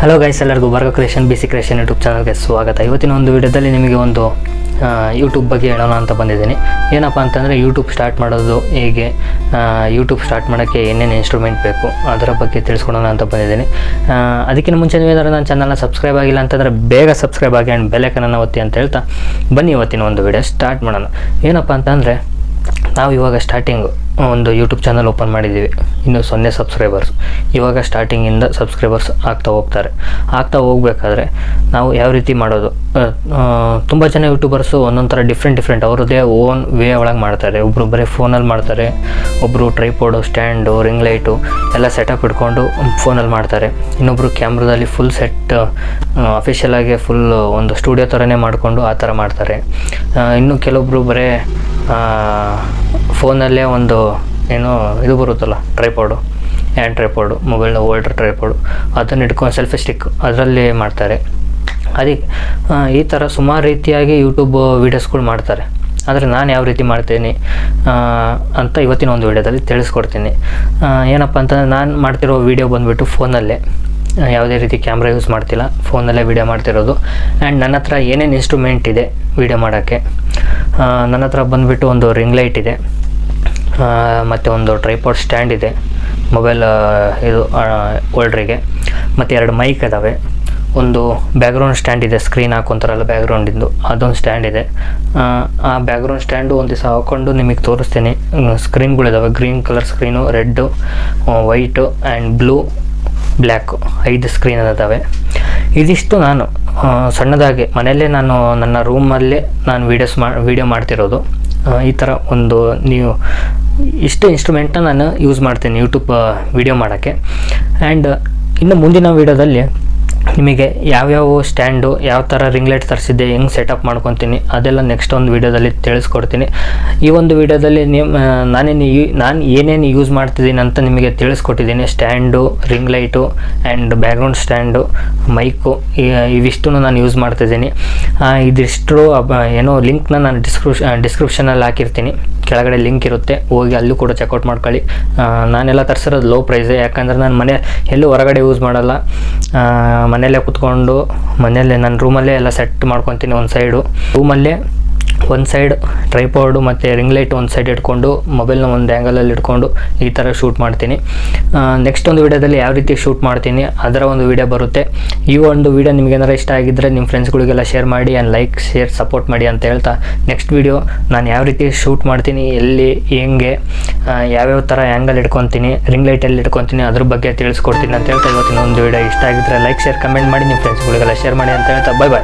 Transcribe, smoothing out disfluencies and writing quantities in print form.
Hello guys, ಎಲ್ಲರಿಗೂ ಬರ್ಗ creation BC creation YouTube ಚಾನಲ್ಗೆ ಸ್ವಾಗತ. ಇವತ್ತಿನ ಒಂದು ವಿಡಿಯೋದಲ್ಲಿ ನಿಮಗೆ ಒಂದು ಯೂಟ್ಯೂಬ್ ಬಗ್ಗೆ ಹೇಳೋಣ ಅಂತ ಬಂದಿದ್ದೀನಿ. ಏನಪ್ಪ ಅಂತಂದರೆ ಯೂಟ್ಯೂಬ್ ಸ್ಟಾರ್ಟ್ ಮಾಡೋದು ಹೇಗೆ, ಯೂಟ್ಯೂಬ್ ಸ್ಟಾರ್ಟ್ ಮಾಡೋಕ್ಕೆ ಏನೇನು ಇನ್ಸ್ಟ್ರೂಮೆಂಟ್ ಬೇಕು ಅದರ ಬಗ್ಗೆ ತಿಳಿಸ್ಕೊಡೋಣ ಅಂತ ಬಂದಿದ್ದೀನಿ. ಅದಕ್ಕಿಂತ ಮುಂಚೆ ನೀವೇನಾದ್ರೂ ನನ್ನ ಚಾನಲ್ನ ಸಬ್ಸ್ಕ್ರೈಬ್ ಆಗಿಲ್ಲ ಅಂತಂದರೆ ಬೇಗ ಸಬ್ಸ್ಕ್ರೈಬ್ ಆಗಿ ಆ್ಯಂಡ್ ಬೆಲ್ ಐಕನನ್ನು ಒತ್ತಿ ಅಂತ ಹೇಳ್ತಾ ಬನ್ನಿ ಇವತ್ತಿನ ಒಂದು ವಿಡಿಯೋ ಸ್ಟಾರ್ಟ್ ಮಾಡೋಣ. ಏನಪ್ಪ ಅಂತಂದರೆ ನಾವು ಇವಾಗ ಸ್ಟಾರ್ಟಿಂಗು ಒಂದು ಯೂಟ್ಯೂಬ್ ಚಾನಲ್ ಓಪನ್ ಮಾಡಿದ್ದೀವಿ, ಇನ್ನು 0 ಸಬ್ಸ್ಕ್ರೈಬರ್ಸ್. ಇವಾಗ ಸ್ಟಾರ್ಟಿಂಗಿಂದ ಸಬ್ಸ್ಕ್ರೈಬರ್ಸ್ ಆಗ್ತಾ ಹೋಗಬೇಕಾದ್ರೆ ನಾವು ಯಾವ ರೀತಿ ಮಾಡೋದು, ತುಂಬ ಜನ ಯೂಟ್ಯೂಬರ್ಸು ಒಂದೊಂದು ಥರ ಡಿಫ್ರೆಂಟ್ ಅವ್ರದ್ದೇ ಓನ್ ವೇ ಒಳಗೆ ಮಾಡ್ತಾರೆ. ಒಬ್ಬರು ಬರೀ ಫೋನಲ್ಲಿ ಮಾಡ್ತಾರೆ, ಒಬ್ಬರು ಟ್ರೈಪೋಡು, ಸ್ಟ್ಯಾಂಡು, ರಿಂಗ್ ಲೈಟು ಎಲ್ಲ ಸೆಟಪ್ ಇಟ್ಕೊಂಡು ಫೋನಲ್ಲಿ ಮಾಡ್ತಾರೆ. ಇನ್ನೊಬ್ಬರು ಕ್ಯಾಮ್ರಾದಲ್ಲಿ ಫುಲ್ ಸೆಟ್ ಅಫಿಷಿಯಲಾಗಿ ಫುಲ್ ಒಂದು ಸ್ಟುಡಿಯೋ ಥರನೇ ಮಾಡಿಕೊಂಡು ಆ ಥರ ಮಾಡ್ತಾರೆ. ಇನ್ನು ಕೆಲವೊಬ್ಬರು ಬರೀ ಫೋನಲ್ಲೇ ಒಂದು ಏನೋ ಇದು ಬರುತ್ತಲ್ಲ ಟ್ರೈಪೋಡು, ಹ್ಯಾಂಡ್ ಟ್ರೈಪೋಡು, ಮೊಬೈಲ್ನ ಓಲ್ಡ್ರ್ ಟ್ರೈಪೋಡು, ಅದನ್ನು ಇಟ್ಕೊಂಡು ಸೆಲ್ಫಿ ಸ್ಟಿಕ್ ಅದರಲ್ಲಿ ಮಾಡ್ತಾರೆ. ಅದಕ್ಕೆ ಈ ಥರ ಸುಮಾರು ರೀತಿಯಾಗಿ ಯೂಟ್ಯೂಬ್ ವೀಡಿಯೋಸ್ಗಳು ಮಾಡ್ತಾರೆ. ಆದರೆ ನಾನು ಯಾವ ರೀತಿ ಮಾಡ್ತೀನಿ ಅಂತ ಇವತ್ತಿನ ಒಂದು ವೀಡಿಯೋದಲ್ಲಿ ತಿಳಿಸ್ಕೊಡ್ತೀನಿ. ಏನಪ್ಪ ಅಂತಂದರೆ ನಾನು ಮಾಡ್ತಿರೋ ವೀಡಿಯೋ ಬಂದುಬಿಟ್ಟು ಫೋನಲ್ಲೇ, ಯಾವುದೇ ರೀತಿ ಕ್ಯಾಮ್ರಾ ಯೂಸ್ ಮಾಡ್ತಿಲ್ಲ, ಫೋನಲ್ಲೇ ವೀಡಿಯೋ ಮಾಡ್ತಿರೋದು. ಆ್ಯಂಡ್ ನನ್ನ ಹತ್ರ ಏನೇನು ಇನ್ಸ್ಟ್ರೂಮೆಂಟ್ ಇದೆ ವೀಡಿಯೋ ಮಾಡೋಕ್ಕೆ, ನನ್ನ ಹತ್ರ ಬಂದುಬಿಟ್ಟು ಒಂದು ರಿಂಗ್ ಲೈಟ್ ಇದೆ, ಮತ್ತು ಒಂದು ಟ್ರೈಪಾಡ್ ಸ್ಟ್ಯಾಂಡ್ ಇದೆ ಮೊಬೈಲ್ ಇದು ಓಲ್ಡ್ರಿಗೆ, ಮತ್ತು 2 ಮೈಕ್ ಇದ್ದಾವೆ, ಒಂದು ಬ್ಯಾಕ್ಗ್ರೌಂಡ್ ಸ್ಟ್ಯಾಂಡ್ ಇದೆ, ಸ್ಕ್ರೀನ್ ಹಾಕೊಂತಾರಲ್ಲ ಬ್ಯಾಕ್ಗ್ರೌಂಡಿಂದು ಅದೊಂದು ಸ್ಟ್ಯಾಂಡ್ ಇದೆ. ಆ ಬ್ಯಾಕ್ಗ್ರೌಂಡ್ ಸ್ಟ್ಯಾಂಡು ಒಂದು ದಿವಸ ಹಾಕ್ಕೊಂಡು ನಿಮಗೆ ತೋರಿಸ್ತೀನಿ. ಸ್ಕ್ರೀನ್ಗಳಿದ್ದಾವೆ, green colour screen, red, white and blue, black, 5 screen ಇದ್ದಾವೆ. ಇದಿಷ್ಟು ನಾನು ಸಣ್ಣದಾಗಿ ಮನೆಯಲ್ಲೇ ನಾನು ನನ್ನ ರೂಮಲ್ಲೇ ನಾನು ವೀಡಿಯೋ ಮಾಡ್ತಿರೋದು. ಈ ಥರ ಒಂದು ನೀವು ಇಷ್ಟು ಇನ್ಸ್ಟ್ರೂಮೆಂಟ್ನ ನಾನು ಯೂಸ್ ಮಾಡ್ತೀನಿ ಯೂಟ್ಯೂಬ್ ವೀಡಿಯೋ ಮಾಡೋಕ್ಕೆ. ಆ್ಯಂಡ್ ಇನ್ನು ಮುಂದಿನ ವೀಡಿಯೋದಲ್ಲಿ ನಿಮಗೆ ಯಾವ್ಯಾವ ಸ್ಟ್ಯಾಂಡು, ಯಾವ ಥರ ರಿಂಗ್ ಲೈಟ್ ತರಿಸಿದ್ದೆ, ಹೆಂಗೆ ಸೆಟಪ್ ಮಾಡ್ಕೊತೀನಿ ಅದೆಲ್ಲ ನೆಕ್ಸ್ಟ್ ಒಂದು ವೀಡಿಯೋದಲ್ಲಿ ತಿಳಿಸ್ಕೊಡ್ತೀನಿ. ಈ ಒಂದು ವೀಡಿಯೋದಲ್ಲಿ ನಾನು ಏನೇನು ಯೂಸ್ ಮಾಡ್ತಿದ್ದೀನಿ ಅಂತ ನಿಮಗೆ ತಿಳಿಸ್ಕೊಟ್ಟಿದ್ದೀನಿ. Stand, ring light and background stand, mic, ಇವಿಷ್ಟು ನಾನು ಯೂಸ್ ಮಾಡ್ತಿದ್ದೀನಿ. ಇದಿಷ್ಟು ಏನೋ ಲಿಂಕ್ನ ನಾನು ಡಿಸ್ಕ್ರಿಪ್ಷನಲ್ಲಿ ಹಾಕಿರ್ತೀನಿ, ಕೆಳಗಡೆ ಲಿಂಕ್ ಇರುತ್ತೆ, ಹೋಗಿ ಅಲ್ಲೂ ಕೂಡ ಚೆಕ್ಔಟ್ ಮಾಡ್ಕೊಳ್ಳಿ. ನಾನೆಲ್ಲ ತರಿಸಿರೋದು ಲೋ ಪ್ರೈಸೇ, ಯಾಕಂದರೆ ನಾನು ಮನೆ ಎಲ್ಲೂ ಹೊರಗಡೆ ಯೂಸ್ ಮಾಡಲ್ಲ, ಮನೆಯಲ್ಲೇ ಕೂತ್ಕೊಂಡು ಮನೆಯಲ್ಲೇ ನನ್ನ ರೂಮಲ್ಲೇ ಎಲ್ಲ ಸೆಟ್ ಮಾಡ್ಕೊತೀನಿ. ಒಂದು ಸೈಡ್ ಟ್ರೈಪಾಡು ಮತ್ತು ರಿಂಗ್ ಲೈಟ್ ಒಂದು ಸೈಡ್ ಇಟ್ಕೊಂಡು ಮೊಬೈಲ್ನ ಒಂದು ಆ್ಯಂಗಲಲ್ಲಿ ಇಟ್ಕೊಂಡು ಈ ಥರ ಶೂಟ್ ಮಾಡ್ತೀನಿ. ನೆಕ್ಸ್ಟ್ ಒಂದು ವೀಡಿಯೋದಲ್ಲಿ ಯಾವ ರೀತಿ ಶೂಟ್ ಮಾಡ್ತೀನಿ ಅದರ ಒಂದು ವೀಡಿಯೋ ಬರುತ್ತೆ. ಈ ಒಂದು ವೀಡಿಯೋ ನಿಮಗೇನಾರು ಇಷ್ಟ ಆಗಿದ್ದರೆ ನಿಮ್ಮ ಫ್ರೆಂಡ್ಸ್ಗಳಿಗೆಲ್ಲ ಶೇರ್ ಮಾಡಿ ಆ್ಯಂಡ್ ಲೈಕ್, ಶೇರ್, ಸಪೋರ್ಟ್ ಮಾಡಿ ಅಂತ ಹೇಳ್ತಾ ನೆಕ್ಸ್ಟ್ ವೀಡಿಯೋ ನಾನು ಯಾವ ರೀತಿ ಶೂಟ್ ಮಾಡ್ತೀನಿ, ಎಲ್ಲಿ, ಹೆಂಗೆ, ಯಾವ್ಯಾವ ಥರ ಆ್ಯಂಗಲ್ ಇಟ್ಕೊತೀನಿ, ರಿಂಗ್ ಲೈಟ್ ಎಲ್ಲಿ ಇಟ್ಕೊತೀನಿ ಅದ್ರ ಬಗ್ಗೆ ತಿಳಿಸ್ಕೊಡ್ತೀನಿ ಅಂತ ಹೇಳ್ತಾ ಇವತ್ತಿನ ಒಂದು ವೀಡಿಯೋ ಇಷ್ಟ ಆಗಿದ್ದರೆ ಲೈಕ್, ಶೇರ್, ಕಮೆಂಟ್ ಮಾಡಿ ನಿಮ್ಮ ಫ್ರೆಂಡ್ಸ್ಗಳಿಗೆಲ್ಲ ಶೇರ್ ಮಾಡಿ ಅಂತ ಹೇಳ್ತಾ ಬಾಯ್.